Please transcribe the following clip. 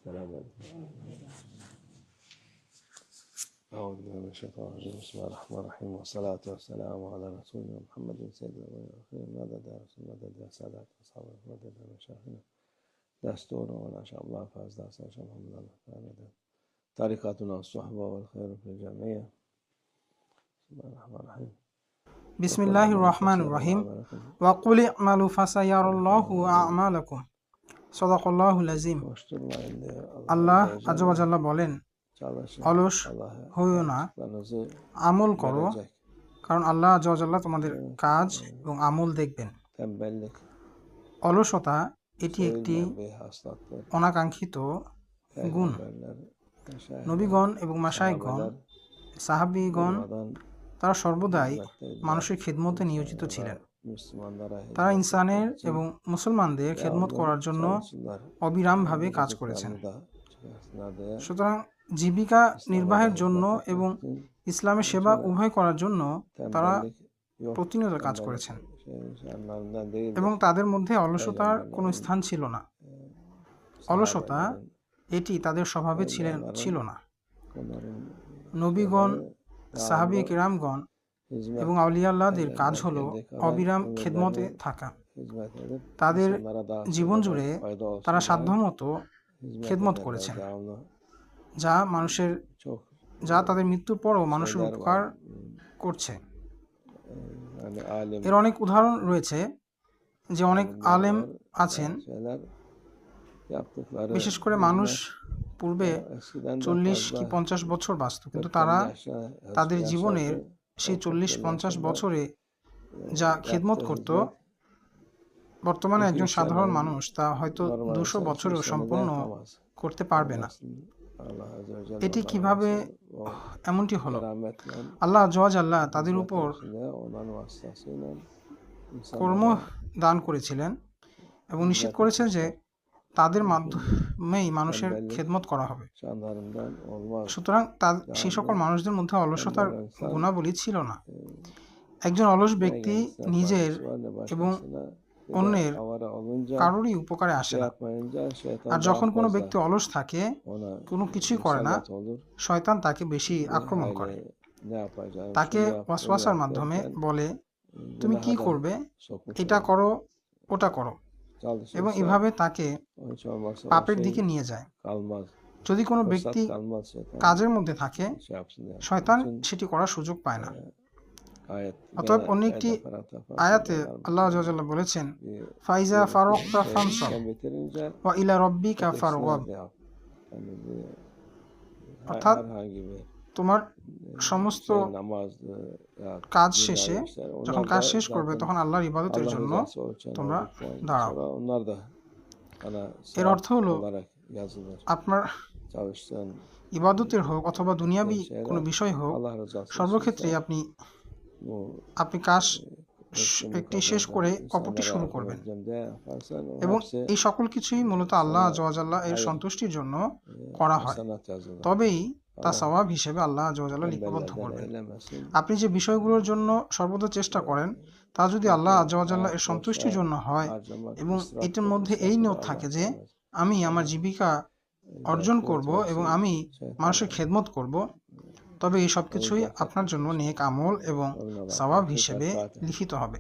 السلام عليكم. أعوذ بالله من الشيطان الرجيم. بسم الله الرحمن الرحيم والصلاة والسلام على رسولنا محمد سيد الأولين مدد يا رسول مدد يا سادات أصحاب مدد يا مشايخنا دستورنا إن شاء الله فاز داس إن شاء الله مدد طريقتنا الصحبة والخير في الجميع. بسم الله الرحمن الرحيم. বিসমিল্লাহির রহমানির রহিম ওয়াকুল ইমালু ফাসায়ারাল্লাহু আ'মালাকুম সাদাকাল্লাহুল আযীম। আল্লাহ আযজা ওয়া জাল্লা বলেন, অলস হইও না, আমল করো, কারণ আল্লাহ আযজা ওয়া জাল্লা তোমাদের কাজ এবং আমল দেখবেন। অলসতা এটি একটি অনাকাঙ্ক্ষিত গুণ। নবীগণ এবং মাশায়েখগণ, সাহাবীগণ তারা সর্বদাই মানুষের খেদমতে নিয়োজিত ছিলেন। তারা ইনসানের এবং মুসলমানদের খেদমত করার জন্য অবিরামভাবে কাজ করেছেন। সুতরাং জীবিকা নির্বাহের জন্য এবং ইসলামের সেবা উভয় করার জন্য তারা প্রতিনিয়ত কাজ করেছেন এবং তাদের মধ্যে অলসতার কোনো স্থান ছিল না। অলসতা এটি তাদের স্বভাবে ছিল না। নবীগণ, সাহাবী কিরামগণ এবং আউলিয়া আল্লাহদের কাজ হলো অবিরাম খেদমতে থাকা। তাদের জীবন জুড়ে তারা সাধ্যমতো খেদমত করেছেন, যা তাদের মৃত্যুর পরও মানুষের উপকার করছে। এর অনেক উদাহরণ রয়েছে যে অনেক আলেম আছেন, বিশেষ করে মানুষ পূর্বে 40 কি 50 বছর বাঁচত, কিন্তু তারা তাদের জীবনের সেই 40-50 বছরে যা খেদমত করত, বর্তমানে একজন সাধারণ মানুষ তা হয়তো 200 বছরেও সম্পন্ন করতে পারবে না। এটি কিভাবে এমনটি হলো? আল্লাহ আযজা ওয়া জাল্লা তাদের উপর কর্ম দান করেছিলেন এবং নিশ্চিত করেছেন যে তাদের মাধ্যমেই মানুষের খেদমত করা হবে। সুতরাং সেই সকল মানুষদের মধ্যে অলসতার গুণাবলী ছিল না। একজন অলস ব্যক্তি নিজের এবং অন্যের কারোরই উপকারে আসে না। আর যখন কোনো ব্যক্তি অলস থাকে, কোনো কিছুই করে না, শয়তান তাকে বেশি আক্রমণ করে। তাকে ওয়াসওয়াসার মাধ্যমে বলে, তুমি কি করবে, এটা করো, ওটা করো, এবং এভাবে তাকে পাপের দিকে নিয়ে যায়। যদি কোনো ব্যক্তি কাজের মধ্যে থাকে, শয়তান সেটি করার সুযোগ পায় না। অতএব অন্য একটি আয়াতে আল্লাহ আযজা ওয়া জাল্লা বলেছেন, ফাইজা ফারাগতা ফানসাব ওয়া ইলা রাব্বিকা ফারগাব, অর্থাৎ তোমার সমস্ত কাজ শেষে, যখন কাজ শেষ করবে তখন আল্লাহর ইবাদতের জন্য তোমরা দাঁড়াও। এর অর্থ হলো, আপনার ইবাদতের হোক অথবা দুনিয়াবি কোনো বিষয় হোক, সর্বক্ষেত্রে আপনি কাজ একটি শেষ করে অপরটি শুরু করবেন, এবং এই সকল কিছুই মূলত আল্লাহ আযজা ওয়া জাল্লা এর সন্তুষ্টির জন্য করা হয়। তবেই তা সওয়াব হিসেবে আল্লাহ আযজা ওয়া জাল্লা লিপিবদ্ধ করবেন। আপনি যে বিষয়গুলোর জন্য সর্বদা চেষ্টা করেন, তা যদি আল্লাহ আযজা ওয়া জাল্লা এর সন্তুষ্টির জন্য হয় এবং এটার মধ্যে এই নিয়ত থাকে যে আমি আমার জীবিকা অর্জন করব এবং আমি মানুষের খেদমত করব, তবে এই সব কিছুই আপনার জন্য নেক আমল এবং সওয়াব হিসেবে লিখিত হবে।